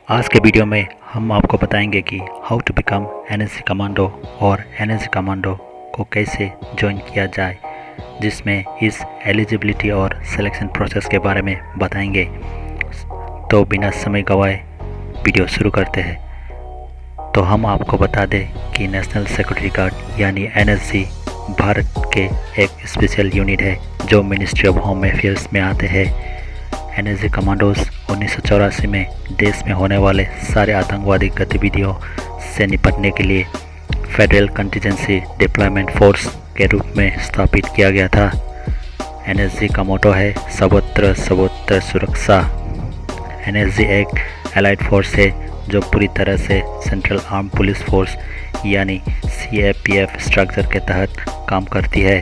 आज के वीडियो में हम आपको बताएंगे कि how to become NSG commando और एनएसजी कमांडो को कैसे ज्वाइन किया जाए, जिसमें इस एलिजिबिलिटी और सिलेक्शन प्रोसेस के बारे में बताएंगे। तो बिना समय गवाए वीडियो शुरू करते हैं। तो हम आपको बता दें कि नेशनल सिक्योरिटी गार्ड यानी एनएसजी भारत के एक स्पेशल यूनिट है जो मिनिस्ट्री ऑफ होम अफेयर्स में आते हैं। एनएसजी कमांडोज 1984 में देश में होने वाले सारे आतंकवादी गतिविधियों से निपटने के लिए फेडरल कंटिजेंसी डिप्लॉयमेंट फोर्स के रूप में स्थापित किया गया था। एनएसजी का मोटो है सर्वत्र सर्वोत्तर सुरक्षा। एनएसजी एक एलाइड फोर्स है जो पूरी तरह से सेंट्रल आर्म पुलिस फोर्स यानी सीएपीएफ स्ट्रक्चर के तहत काम करती है।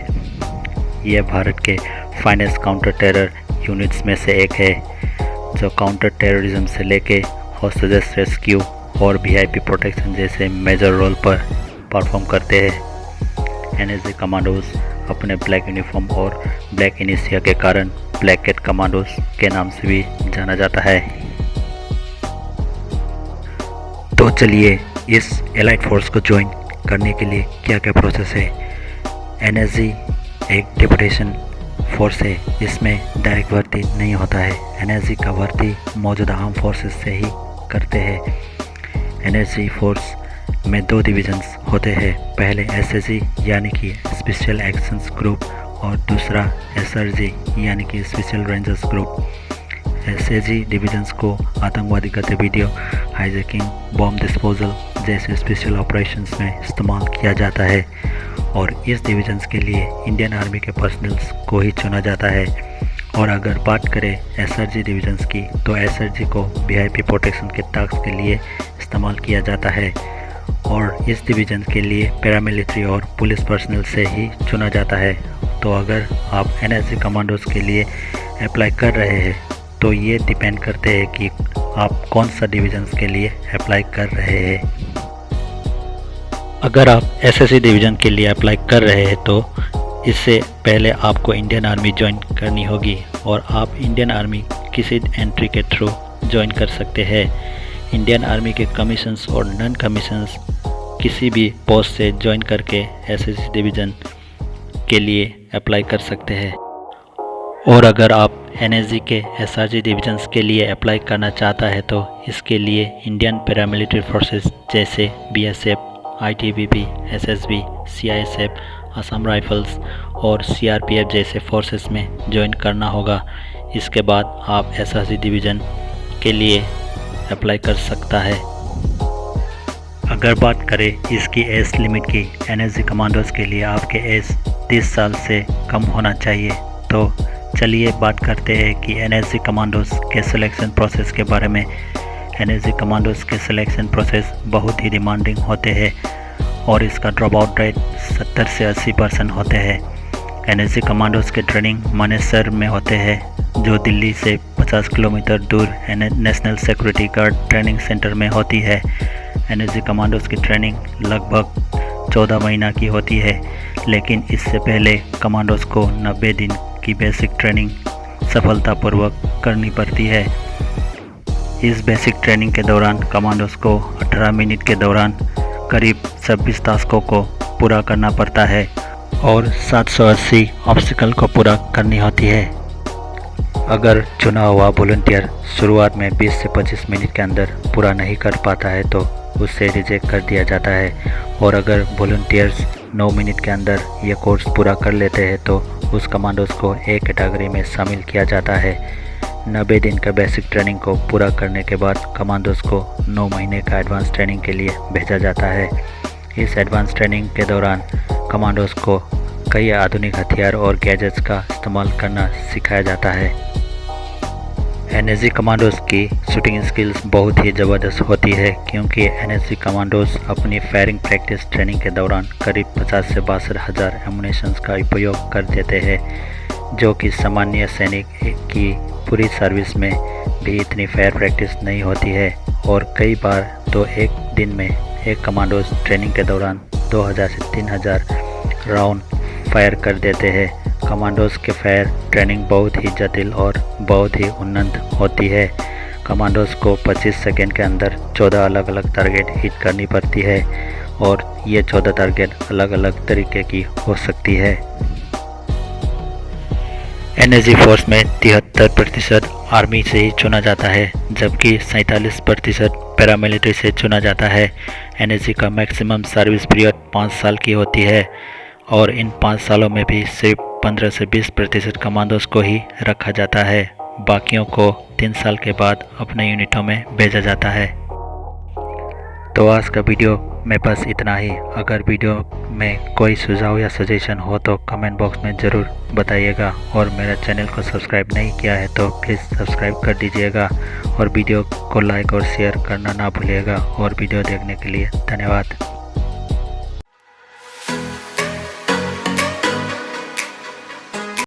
यह भारत के फाइनेस्ट काउंटर टेरर यूनिट्स में से एक है जो काउंटर टेररिज्म से लेके हॉस्टेजेस रेस्क्यू और वीआईपी प्रोटेक्शन जैसे मेजर रोल पर परफॉर्म करते हैं। एनएसजी कमांडोज अपने ब्लैक यूनिफॉर्म और ब्लैक इनिशिया के कारण ब्लैक कैट कमांडोज के नाम से भी जाना जाता है। तो चलिए इस एलाइड फोर्स को ज्वाइन करने के लिए क्या क्या प्रोसेस है। एनएसजी एक डिप्यूटेशन फोर्स है, इसमें डायरेक्ट भर्ती नहीं होता है। एनएसजी का भर्ती मौजूदा आर्म फोर्सेस से ही करते हैं। एनएसजी फोर्स में दो डिवीजन्स होते हैं, पहले एसएसजी यानी कि स्पेशल एक्शंस ग्रुप और दूसरा एसआरजी यानी कि special rangers group. SSG divisions को आतंकवादी गतिविधियों, हाईजैकिंग, बॉम्ब डिस्पोजल जैसे स्पेशल ऑपरेशंस में इस्तेमाल किया जाता है और इस डिवीजन्स के लिए इंडियन आर्मी के पर्सनल्स को ही चुना जाता है। और अगर बात करें एसआरजी डिवीजन्स की तो एसआरजी को वीआईपी प्रोटेक्शन के टास्क के लिए इस्तेमाल किया जाता है और इस डिवीजन के लिए पैरामिलिट्री और पुलिस पर्सनल से ही चुना जाता है। तो अगर आप एनएसजी कमांडोज के लिए अप्लाई कर रहे हैं तो ये डिपेंड करते हैं कि आप कौन सा डिवीजन्स के लिए अप्लाई कर रहे हैं। अगर आप एसएससी डिवीज़न के लिए अप्लाई कर रहे हैं तो इससे पहले आपको इंडियन आर्मी ज्वाइन करनी होगी और आप इंडियन आर्मी किसी एंट्री के थ्रू ज्वाइन कर सकते हैं। इंडियन आर्मी के कमीशंस और नॉन कमीशंस किसी भी पोस्ट से ज्वाइन करके एसएससी डिवीज़न के लिए अप्लाई कर सकते हैं। और अगर आप एनएसजी के एसआरजी डिवीजन्स के लिए अप्लाई करना चाहता है तो इसके लिए इंडियन पैरामिलिट्री फोर्सेस जैसे BSF, ITBP, SSB, CISF, Assam rifles और सीआरपीएफ जैसे फोर्सेस में ज्वाइन करना होगा। इसके बाद आप एसआरजी डिवीज़न के लिए अप्लाई कर सकता है। अगर बात करें इसकी एज लिमिट की, एनएसजी कमांडोज के लिए आपके एज 30 साल से कम होना चाहिए। तो चलिए बात करते हैं कि एनएसजी कमांडोज के सिलेक्शन प्रोसेस के बारे में। एनएसजी कमांडोज के सिलेक्शन प्रोसेस बहुत ही डिमांडिंग होते हैं और इसका ड्रॉप आउट रेट 70 से 80% होते हैं। एनएसजी कमांडोज के ट्रेनिंग मानेसर में होते हैं जो दिल्ली से 50 किलोमीटर दूर national security guard training centre में होती है। एनएसजी कमांडोज की ट्रेनिंग लगभग 14 महीना की होती है, लेकिन इससे पहले कमांडोज को 90 दिन की बेसिक ट्रेनिंग सफलतापूर्वक करनी पड़ती है। इस बेसिक ट्रेनिंग के दौरान कमांडोज को 18 मिनट के दौरान करीब 26 टास्कों को पूरा करना पड़ता है और 780 ऑब्स्टिकल को पूरा करनी होती है। अगर चुना हुआ वॉलंटियर शुरुआत में 20 से 25 मिनट के अंदर पूरा नहीं कर पाता है तो उससे रिजेक्ट कर दिया जाता है और अगर वॉलंटियर्स 9 मिनट के अंदर ये कोर्स पूरा कर लेते हैं तो उस कमांडोज को एक कैटेगरी में शामिल किया जाता है। 90 दिन का बेसिक ट्रेनिंग को पूरा करने के बाद कमांडोज को 9 महीने का एडवांस ट्रेनिंग के लिए भेजा जाता है। इस एडवांस ट्रेनिंग के दौरान कमांडोज को कई आधुनिक हथियार और गैजेट्स का इस्तेमाल करना सिखाया जाता है। एनएसजी कमांडोज की शूटिंग स्किल्स बहुत ही ज़बरदस्त होती है क्योंकि एनएसजी कमांडोज अपनी फायरिंग प्रैक्टिस ट्रेनिंग के दौरान करीब 50 से 62 हज़ार एमुनेशंस का उपयोग कर देते हैं, जो कि सामान्य सैनिक की पूरी सर्विस में भी इतनी फायर प्रैक्टिस नहीं होती है। और कई बार तो एक दिन में एक कमांडोज ट्रेनिंग के दौरान 2000 से 3000 राउंड फायर कर देते हैं। कमांडोज के फायर ट्रेनिंग बहुत ही जटिल और बहुत ही उन्नत होती है। कमांडोज को 25 सेकेंड के अंदर 14 अलग अलग टारगेट हिट करनी पड़ती है और ये 14 टारगेट अलग अलग तरीके की हो सकती है। एनएसजी फोर्स में 73% आर्मी से ही चुना जाता है, जबकि 47% पैरामिलिट्री से चुना जाता है। एनएसजी का मैक्सिमम सर्विस पीरियड 5 साल की होती है और इन 5 सालों में भी सिर्फ 15 से 20% कमांडोज को ही रखा जाता है। बाकियों को 3 साल के बाद अपने यूनिटों में भेजा जाता है। तो आज का वीडियो में बस इतना ही। अगर वीडियो में कोई सुझाव या सजेशन हो तो कमेंट बॉक्स में ज़रूर बताइएगा और मेरा चैनल को सब्सक्राइब नहीं किया है तो प्लीज़ सब्सक्राइब कर दीजिएगा और वीडियो को लाइक और शेयर करना ना भूलिएगा। और वीडियो देखने के लिए धन्यवाद।